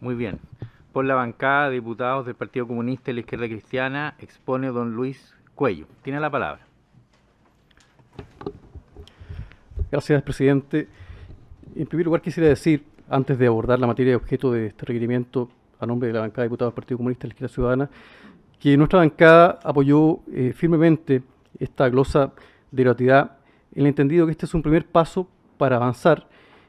Muy bien. Por la bancada de diputados del Partido Comunista y la Izquierda Cristiana expone don Luis Cuello. Tiene la palabra. Gracias, presidente. En primer lugar, quisiera decir, antes de abordar la materia de objeto de este requerimiento a nombre de la bancada de diputados del Partido Comunista y la Izquierda Ciudadana, que nuestra bancada apoyó firmemente esta glosa de gratuidad en el entendido que este es un primer paso para avanzar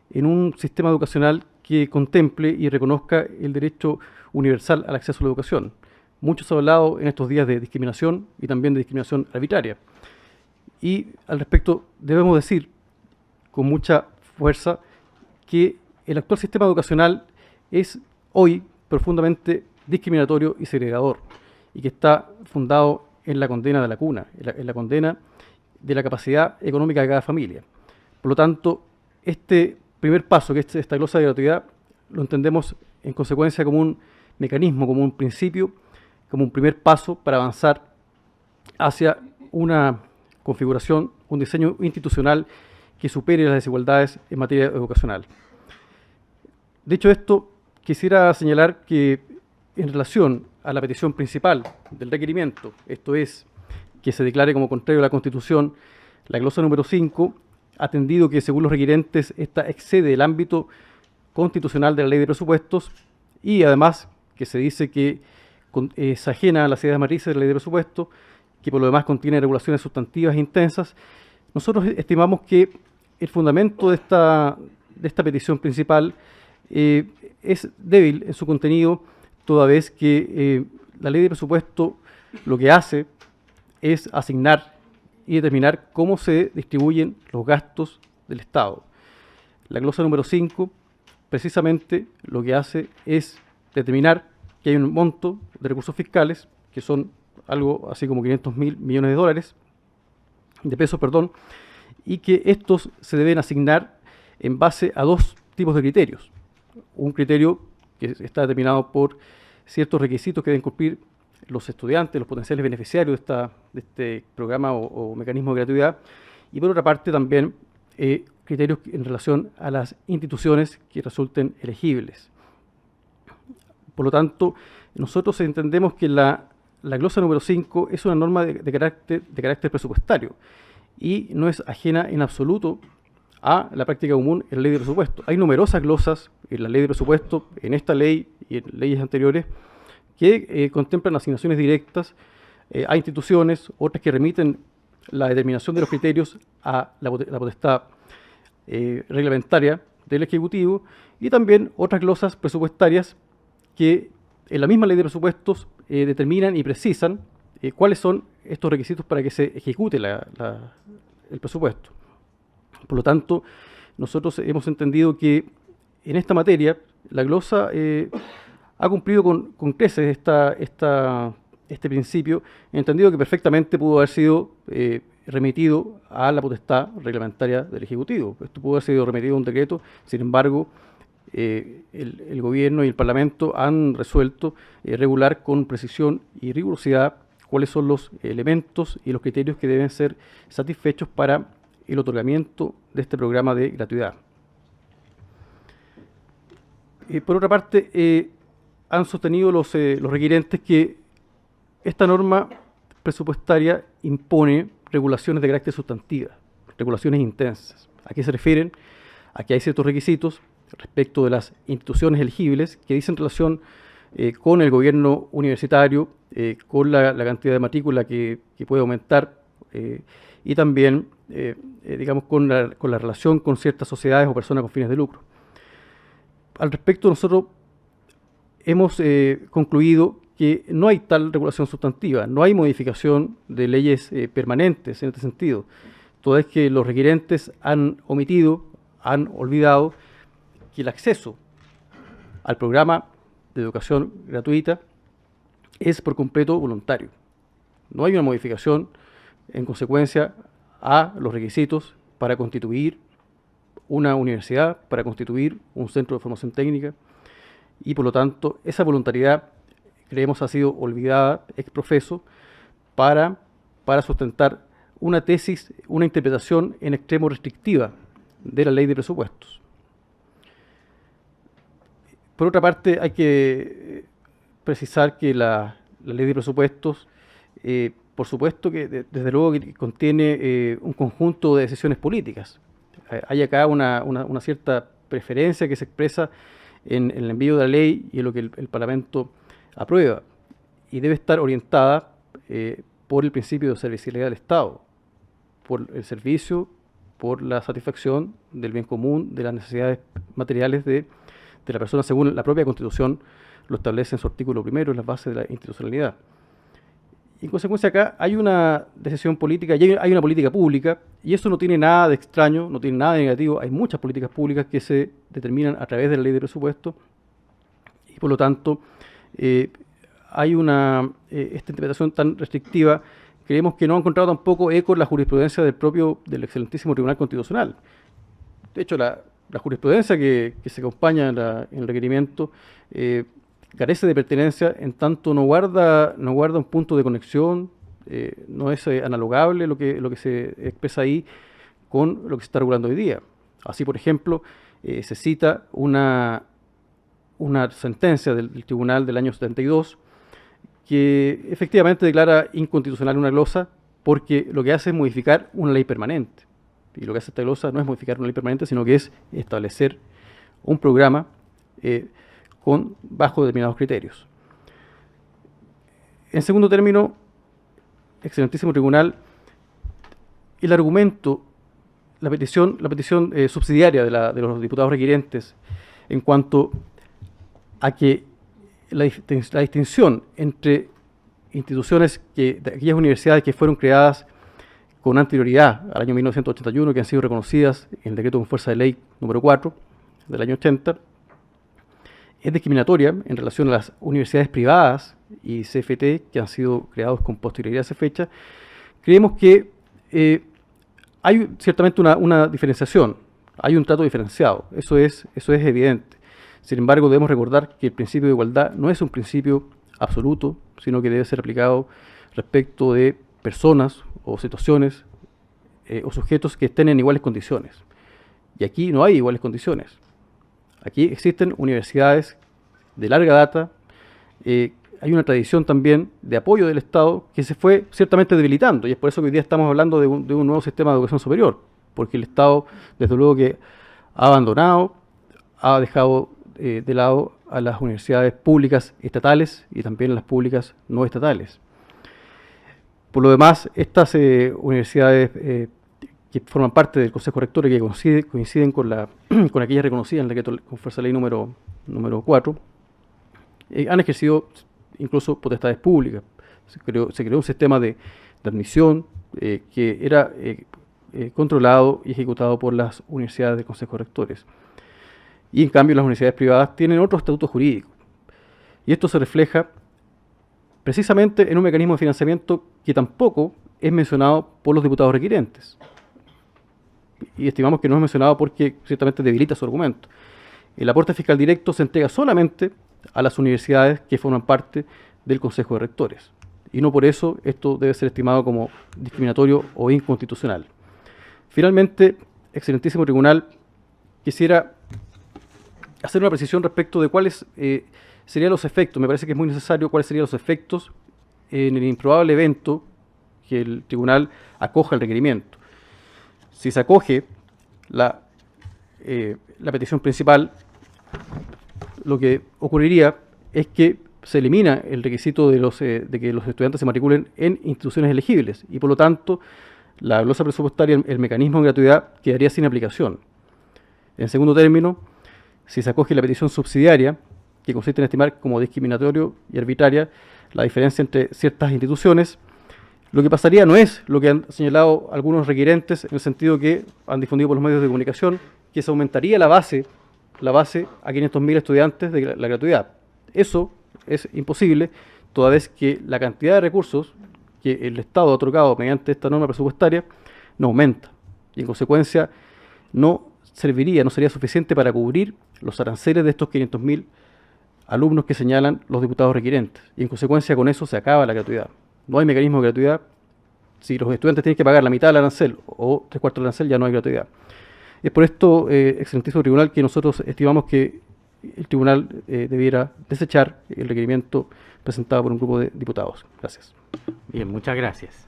en un sistema educacional que contemple y reconozca el derecho universal al acceso a la educación. Mucho se ha hablado en estos días de discriminación y también de discriminación arbitraria. Y al respecto debemos decir con mucha fuerza que el actual sistema educacional es hoy profundamente discriminatorio y segregador, y que está fundado en la condena de la cuna, en la condena de la capacidad económica de cada familia. Por lo tanto, este primer paso, que es esta glosa de gratuidad, lo entendemos en consecuencia como un mecanismo, como un principio, como un primer paso para avanzar hacia una configuración, un diseño institucional que supere las desigualdades en materia educacional. Dicho esto, quisiera señalar que en relación a la petición principal del requerimiento, esto es, que se declare como contrario a la Constitución la glosa número 5, atendido que según los requerentes esta excede el ámbito constitucional de la Ley de Presupuestos y además que se dice que es ajena a las ideas matrices de la Ley de Presupuestos, que por lo demás contiene regulaciones sustantivas e intensas. Nosotros estimamos que el fundamento de esta petición principal es débil en su contenido, toda vez que la Ley de Presupuesto lo que hace es asignar y determinar cómo se distribuyen los gastos del Estado. La glosa número 5 precisamente lo que hace es determinar que hay un monto de recursos fiscales, que son algo así como 500.000 millones de pesos, y que estos se deben asignar en base a dos tipos de criterios. Un criterio que está determinado por ciertos requisitos que deben cumplir los estudiantes, los potenciales beneficiarios de este programa o mecanismo de gratuidad, y por otra parte también criterios en relación a las instituciones que resulten elegibles. Por lo tanto, nosotros entendemos que la glosa número 5 es una norma de carácter presupuestario y no es ajena en absoluto a la práctica común en la Ley de Presupuesto. Hay numerosas glosas en la Ley de Presupuesto, en esta ley y en leyes anteriores, que contemplan asignaciones directas a instituciones, otras que remiten la determinación de los criterios a la potestad reglamentaria del Ejecutivo, y también otras glosas presupuestarias que en la misma Ley de Presupuestos determinan y precisan cuáles son estos requisitos para que se ejecute el presupuesto. Por lo tanto, nosotros hemos entendido que en esta materia la glosa ha cumplido con creces este principio, entendido que perfectamente pudo haber sido remitido a la potestad reglamentaria del Ejecutivo. Esto pudo haber sido remitido a un decreto, sin embargo, el Gobierno y el Parlamento han resuelto regular con precisión y rigurosidad cuáles son los elementos y los criterios que deben ser satisfechos para el otorgamiento de este programa de gratuidad. Por otra parte, han sostenido los requerentes que esta norma presupuestaria impone regulaciones de carácter sustantiva, regulaciones intensas. ¿A qué se refieren? A que hay ciertos requisitos respecto de las instituciones elegibles que dicen relación con el gobierno universitario, con la cantidad de matrícula que puede aumentar y también, digamos, con la relación con ciertas sociedades o personas con fines de lucro. Al respecto, nosotros hemos concluido que no hay tal regulación sustantiva, no hay modificación de leyes permanentes en este sentido, toda vez que los requerentes han olvidado que el acceso al programa de educación gratuita es por completo voluntario. No hay una modificación en consecuencia a los requisitos para constituir una universidad, para constituir un centro de formación técnica, y por lo tanto esa voluntariedad creemos ha sido olvidada ex profeso para sustentar una tesis, una interpretación en extremo restrictiva de la Ley de Presupuestos. Por otra parte, hay que precisar que la ley de presupuestos, por supuesto que desde luego que contiene un conjunto de decisiones políticas. Hay acá una cierta preferencia que se expresa en el envío de la ley y en lo que el Parlamento aprueba, y debe estar orientada por el principio de servicialidad del Estado, por el servicio, por la satisfacción del bien común, de las necesidades materiales de la persona, según la propia Constitución lo establece en su artículo primero, en las bases de la institucionalidad. Y en consecuencia acá hay una decisión política y hay una política pública, y eso no tiene nada de extraño, no tiene nada de negativo. Hay muchas políticas públicas que se determinan a través de la ley de presupuesto, y por lo tanto hay esta interpretación tan restrictiva. Creemos que no ha encontrado tampoco eco en la jurisprudencia del excelentísimo Tribunal Constitucional. De hecho, la jurisprudencia que se acompaña en el requerimiento carece de pertenencia, en tanto no guarda un punto de conexión, no es analogable lo que se expresa ahí con lo que se está regulando hoy día. Así, por ejemplo, se cita una sentencia del Tribunal del año 72 que efectivamente declara inconstitucional una glosa, porque lo que hace es modificar una ley permanente. Y lo que hace esta glosa no es modificar una ley permanente, sino que es establecer un programa bajo determinados criterios. En segundo término, excelentísimo tribunal, el argumento, la petición subsidiaria de los diputados requirientes en cuanto a que la distinción entre instituciones de aquellas universidades que fueron creadas con anterioridad al año 1981, que han sido reconocidas en el decreto con fuerza de ley número 4 del año 80, es discriminatoria en relación a las universidades privadas y CFT que han sido creados con posterioridad a esa fecha. Creemos que hay ciertamente una diferenciación, hay un trato diferenciado, eso es evidente. Sin embargo, debemos recordar que el principio de igualdad no es un principio absoluto, sino que debe ser aplicado respecto de personas o situaciones o sujetos que estén en iguales condiciones. Y aquí no hay iguales condiciones. Aquí existen universidades de larga data, hay una tradición también de apoyo del Estado que se fue ciertamente debilitando, y es por eso que hoy día estamos hablando de un nuevo sistema de educación superior, porque el Estado, desde luego que ha abandonado, ha dejado de lado a las universidades públicas estatales y también a las públicas no estatales. Por lo demás, estas universidades que forman parte del Consejo Rector y que coinciden con aquellas reconocidas en el decreto con fuerza de ley número 4, han ejercido incluso potestades públicas. Se creó un sistema de admisión que era controlado y ejecutado por las universidades de consejos rectores. Y en cambio las universidades privadas tienen otro estatuto jurídico. Y esto se refleja precisamente en un mecanismo de financiamiento que tampoco es mencionado por los diputados requirientes. Y estimamos que no es mencionado porque ciertamente debilita su argumento. El aporte fiscal directo se entrega solamente a las universidades que forman parte del Consejo de Rectores. Y no por eso esto debe ser estimado como discriminatorio o inconstitucional. Finalmente, excelentísimo tribunal, quisiera hacer una precisión respecto de cuáles serían los efectos. Me parece que es muy necesario cuáles serían los efectos en el improbable evento que el tribunal acoja el requerimiento. Si se acoge la petición principal, lo que ocurriría es que se elimina el requisito de que los estudiantes se matriculen en instituciones elegibles y por lo tanto la glosa presupuestaria, el mecanismo de gratuidad, quedaría sin aplicación. En segundo término, si se acoge la petición subsidiaria, que consiste en estimar como discriminatorio y arbitraria la diferencia entre ciertas instituciones, lo que pasaría no es lo que han señalado algunos requirentes, en el sentido que han difundido por los medios de comunicación, que se aumentaría la base a 500.000 estudiantes de la gratuidad. Eso es imposible, toda vez que la cantidad de recursos que el Estado ha otorgado mediante esta norma presupuestaria no aumenta, y en consecuencia no sería suficiente para cubrir los aranceles de estos 500.000 alumnos que señalan los diputados requirentes, y en consecuencia con eso se acaba la gratuidad. No hay mecanismo de gratuidad. Si los estudiantes tienen que pagar la mitad del arancel o 3/4 del arancel, ya no hay gratuidad. Es por esto, excelentísimo tribunal, que nosotros estimamos que el tribunal debiera desechar el requerimiento presentado por un grupo de diputados. Gracias. Bien, muchas gracias.